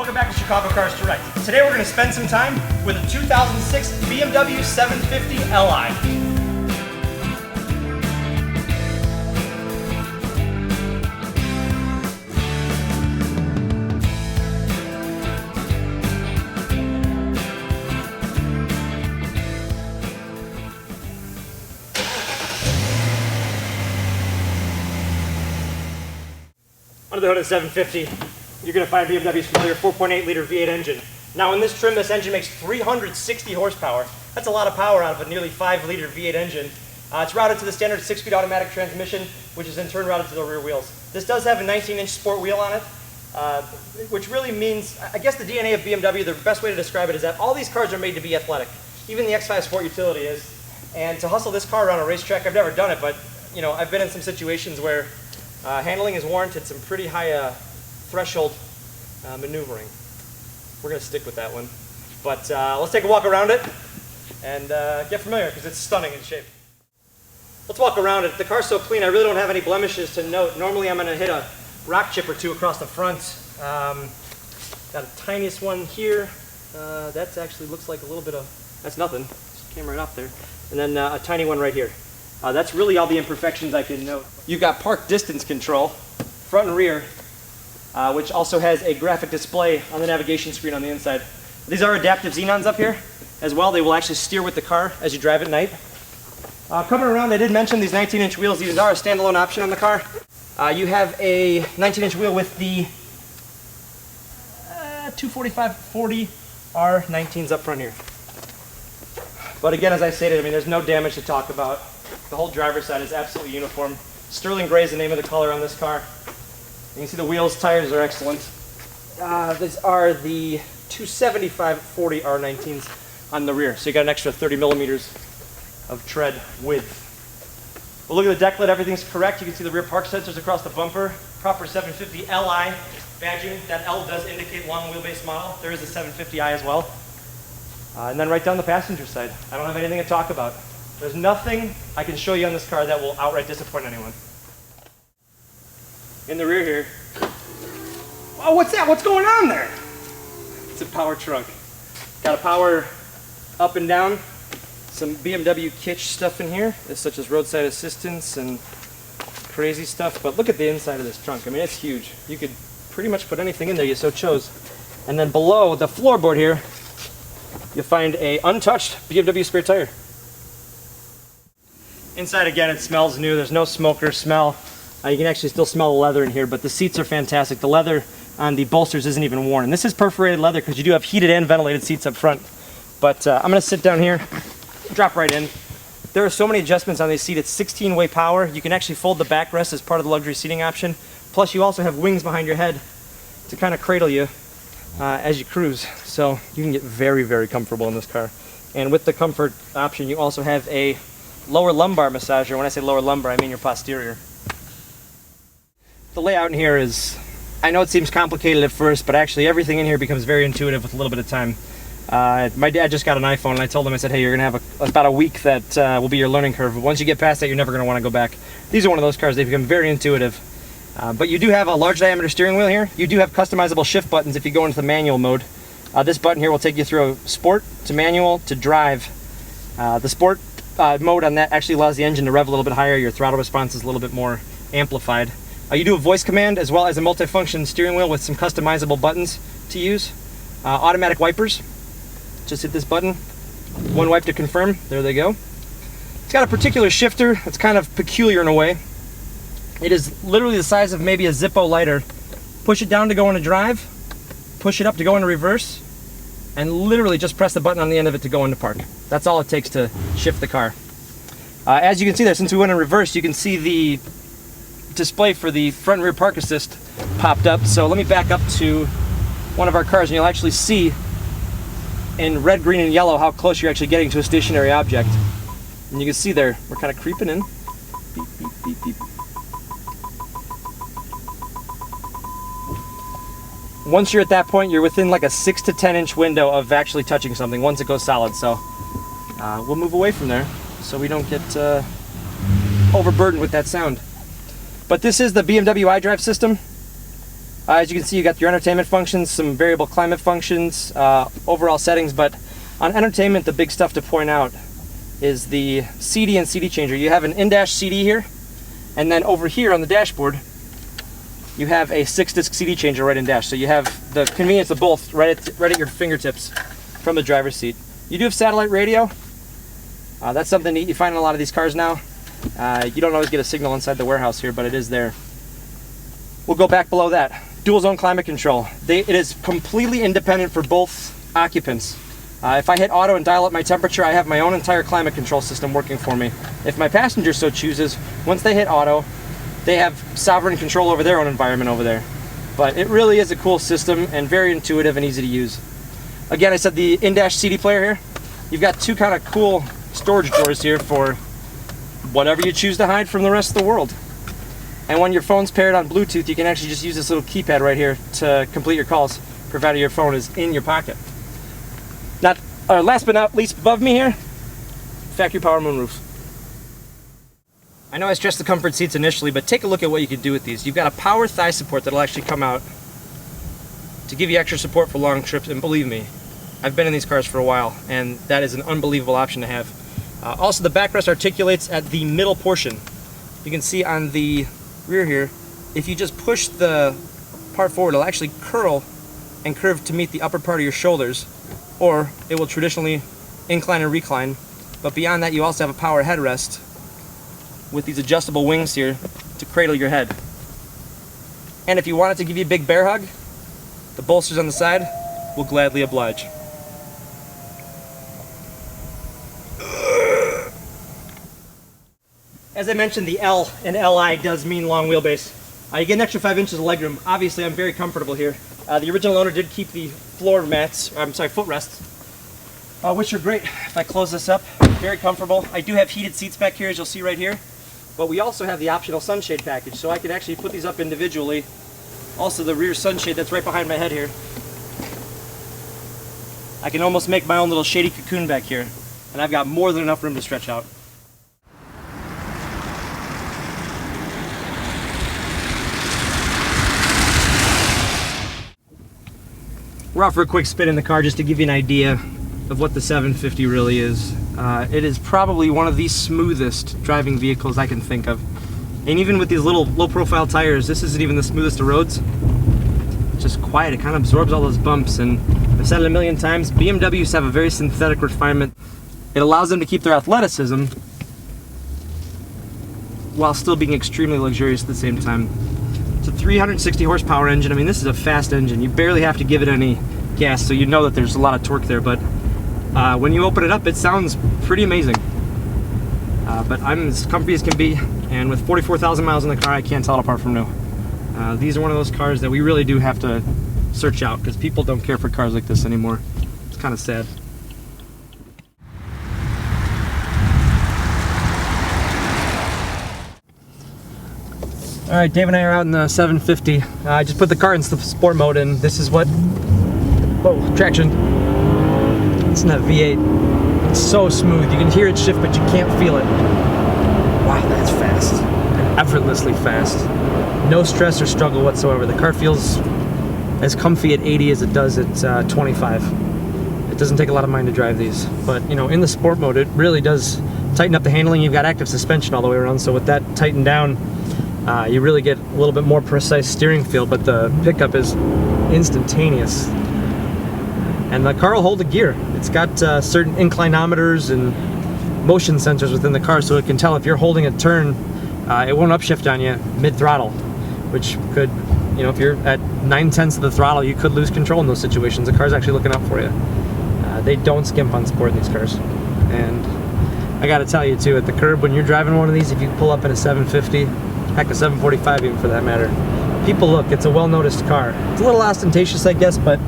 Welcome back to Chicago Cars Direct. Today we're going to spend some time with a 2006 BMW 750Li. Under the hood of the 750, you're going to find BMW's familiar 4.8 liter V8 engine. Now in this trim, this engine makes 360 horsepower. That's a lot of power out of a nearly 5 liter V8 engine. It's routed to the standard 6-speed automatic transmission, which is in turn routed to the rear wheels. This does have a 19-inch sport wheel on it, which really means, I guess the DNA of BMW, the best way to describe it is that all these cars are made to be athletic. Even the X5 Sport Utility is. And to hustle this car around a racetrack, I've never done it, but you know, I've been in some situations where handling has warranted some pretty high threshold maneuvering. We're going to stick with that one. But let's take a walk around it and get familiar because it's stunning in shape. Let's walk around it. The car's so clean, I really don't have any blemishes to note. Normally I'm going to hit a rock chip or two across the front. Got a tiniest one here. That actually looks like a little bit of, that's nothing. Just came right up there. And then a tiny one right here. That's really all the imperfections I can note. You've got park distance control, front and rear, which also has a graphic display on the navigation screen on the inside. These are adaptive xenons up here as well. They will actually steer with the car as you drive at night. Coming around, I did mention these 19-inch wheels. These are a standalone option on the car. You have a 19-inch wheel with the 245/40 R19s up front here. But again, as I stated, I mean, there's no damage to talk about. The whole driver's side is absolutely uniform. Sterling gray is the name of the color on this car. You can see the wheels, tires are excellent. These are the 275/40 R19s on the rear, so you got an extra 30 millimeters of tread width. Well, look at the deck lid, everything's correct. You can see the rear park sensors across the bumper. Proper 750Li badging. That L does indicate long wheelbase model. There is a 750i as well. And then right down the passenger side, I don't have anything to talk about. There's nothing I can show you on this car that will outright disappoint anyone. In the rear here, oh, what's that? What's going on there? It's a power trunk. Got a power up and down. Some BMW kitsch stuff in here, such as roadside assistance and crazy stuff. But look at the inside of this trunk. I mean, it's huge. You could pretty much put anything in there you so chose. And then below the floorboard here, you'll find a untouched BMW spare tire. Inside again, it smells new. There's no smoker smell. You can actually still smell the leather in here, but the seats are fantastic. The leather on the bolsters isn't even worn. And this is perforated leather because you do have heated and ventilated seats up front. But I'm going to sit down here, drop right in. There are so many adjustments on this seat. It's 16-way power. You can actually fold the backrest as part of the luxury seating option. Plus, you also have wings behind your head to kind of cradle you as you cruise. So you can get very, very comfortable in this car. And with the comfort option, you also have a lower lumbar massager. When I say lower lumbar, I mean your posterior. The layout in here is, I know it seems complicated at first, but actually everything in here becomes very intuitive with a little bit of time. My dad just got an iPhone, and I told him, I said, hey, you're going to have about a week that will be your learning curve. But once you get past that, you're never going to want to go back. These are one of those cars, they become very intuitive. But you do have a large diameter steering wheel here. You do have customizable shift buttons if you go into the manual mode. This button here will take you through sport to manual to drive. The sport mode on that actually allows the engine to rev a little bit higher. Your throttle response is a little bit more amplified. You do a voice command as well as a multifunction steering wheel with some customizable buttons to use. Automatic wipers. Just hit this button. One wipe to confirm. There they go. It's got a particular shifter. It's kind of peculiar in a way. It is literally the size of maybe a Zippo lighter. Push it down to go into drive. Push it up to go into reverse. And literally just press the button on the end of it to go into park. That's all it takes to shift the car. As you can see there, since we went in reverse, you can see the display for the front and rear park assist popped up. So let me back up to one of our cars and you'll actually see in red, green, and yellow how close you're actually getting to a stationary object. And you can see there, we're kind of creeping in. Beep, beep, beep, beep. Once you're at that point, you're within like a 6 to 10 inch window of actually touching something once it goes solid. So we'll move away from there so we don't get overburdened with that sound. But this is the BMW iDrive system. As you can see, you got your entertainment functions, some variable climate functions, overall settings, but on entertainment, the big stuff to point out is the CD and CD changer. You have an in-dash CD here, and then over here on the dashboard, you have a 6-disc CD changer right in dash. So you have the convenience of both right at your fingertips from the driver's seat. You do have satellite radio. That's something neat you find in a lot of these cars now. You don't always get a signal inside the warehouse here, but it is there. We'll go back below that. Dual zone climate control. It is completely independent for both occupants. If I hit auto and dial up my temperature, I have my own entire climate control system working for me. If my passenger so chooses, once they hit auto, they have sovereign control over their own environment over there. But it really is a cool system and very intuitive and easy to use. Again, I said the in-dash CD player here. You've got two kind of cool storage drawers here for whatever you choose to hide from the rest of the world. And when your phone's paired on Bluetooth, you can actually just use this little keypad right here to complete your calls, provided your phone is in your pocket. Last but not least, above me here, factory power moonroofs. I know I stressed the comfort seats initially, but take a look at what you can do with these. You've got a power thigh support that'll actually come out to give you extra support for long trips, and believe me, I've been in these cars for a while, and that is an unbelievable option to have. Also, the backrest articulates at the middle portion. You can see on the rear here, if you just push the part forward, it'll actually curl and curve to meet the upper part of your shoulders, or it will traditionally incline and recline. But beyond that, you also have a power headrest with these adjustable wings here to cradle your head. And if you want it to give you a big bear hug, the bolsters on the side will gladly oblige. As I mentioned, the L in LI does mean long wheelbase. You get an extra 5 inches of legroom. Obviously, I'm very comfortable here. The original owner did keep the footrests, which are great. If I close this up, very comfortable. I do have heated seats back here, as you'll see right here. But we also have the optional sunshade package, so I can actually put these up individually. Also, the rear sunshade that's right behind my head here. I can almost make my own little shady cocoon back here, and I've got more than enough room to stretch out. We're off for a quick spin in the car just to give you an idea of what the 750 really is. It is probably one of the smoothest driving vehicles I can think of. And even with these little low-profile tires, this isn't even the smoothest of roads. It's just quiet. It kind of absorbs all those bumps. And I've said it a million times, BMWs have a very synthetic refinement. It allows them to keep their athleticism while still being extremely luxurious at the same time. It's a 360 horsepower engine. I mean, this is a fast engine. You barely have to give it any gas, so you know that there's a lot of torque there, but when you open it up, it sounds pretty amazing. But I'm as comfy as can be, and with 44,000 miles in the car, I can't tell it apart from new. These are one of those cars that we really do have to search out, because people don't care for cars like this anymore. It's kind of sad. Alright, Dave and I are out in the 750. I just put the car in sport mode, and this is what... Whoa, traction. It's in that V8. It's so smooth. You can hear it shift, but you can't feel it. Wow, that's fast. And effortlessly fast. No stress or struggle whatsoever. The car feels as comfy at 80 as it does at 25. It doesn't take a lot of mind to drive these. But, you know, in the sport mode, it really does tighten up the handling. You've got active suspension all the way around, so with that tightened down, you really get a little bit more precise steering feel, but the pickup is instantaneous. And the car will hold a gear. It's got certain inclinometers and motion sensors within the car, so it can tell if you're holding a turn, it won't upshift on you mid-throttle, which could, you know, if you're at 9/10 of the throttle, you could lose control in those situations. The car's actually looking out for you. They don't skimp on sport in these cars. And I gotta tell you too, at the curb, when you're driving one of these, if you pull up in a 750, heck, a 745 even for that matter, people look. It's a well-noticed car. It's a little ostentatious, I guess, but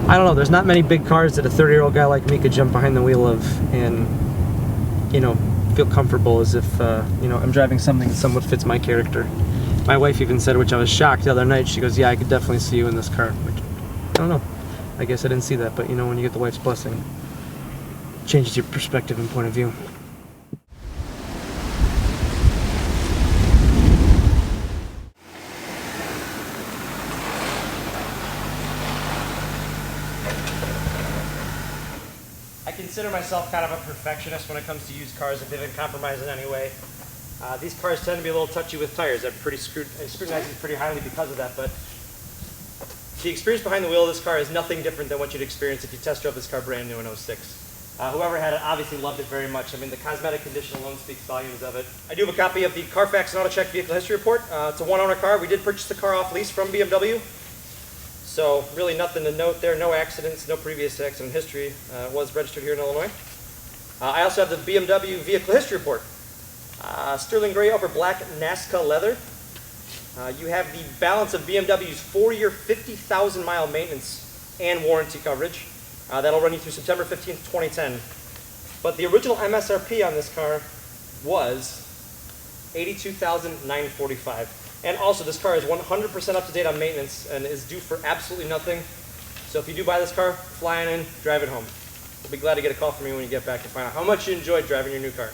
I don't know. There's not many big cars that a 30-year-old guy like me could jump behind the wheel of and, you know, feel comfortable as if, you know, I'm driving something that somewhat fits my character. My wife even said, which I was shocked the other night, she goes, yeah, I could definitely see you in this car. Which, I don't know. I guess I didn't see that, but, you know, when you get the wife's blessing, it changes your perspective and point of view. consider myself kind of a perfectionist when it comes to used cars if they didn't compromise in any way. These cars tend to be a little touchy with tires. I scrutinize these pretty highly because of that, but the experience behind the wheel of this car is nothing different than what you'd experience if you test drove this car brand new in '06. Whoever had it obviously loved it very much. I mean, the cosmetic condition alone speaks volumes of it. I do have a copy of the Carfax and AutoCheck Vehicle History Report. It's a one-owner car. We did purchase the car off lease from BMW. So really nothing to note there. No accidents, no previous accident history. It was registered here in Illinois. I also have the BMW Vehicle History Report. Sterling gray over black Nazca leather. You have the balance of BMW's 4-year, 50,000 mile maintenance and warranty coverage. That'll run you through September 15th, 2010. But the original MSRP on this car was $82,945. And also, this car is 100% up to date on maintenance and is due for absolutely nothing. So if you do buy this car, fly on in, drive it home. We'll be glad to get a call from you when you get back to find out how much you enjoyed driving your new car.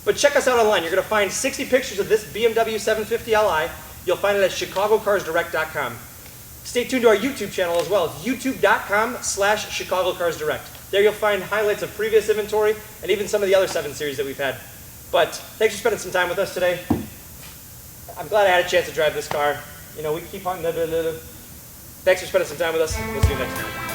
But check us out online. You're going to find 60 pictures of this BMW 750Li. You'll find it at chicagocarsdirect.com. Stay tuned to our YouTube channel as well. It's youtube.com/chicagocarsdirect. There you'll find highlights of previous inventory and even some of the other 7 series that we've had. But thanks for spending some time with us today. I'm glad I had a chance to drive this car. You know, we keep on... Thanks for spending some time with us. We'll see you next time.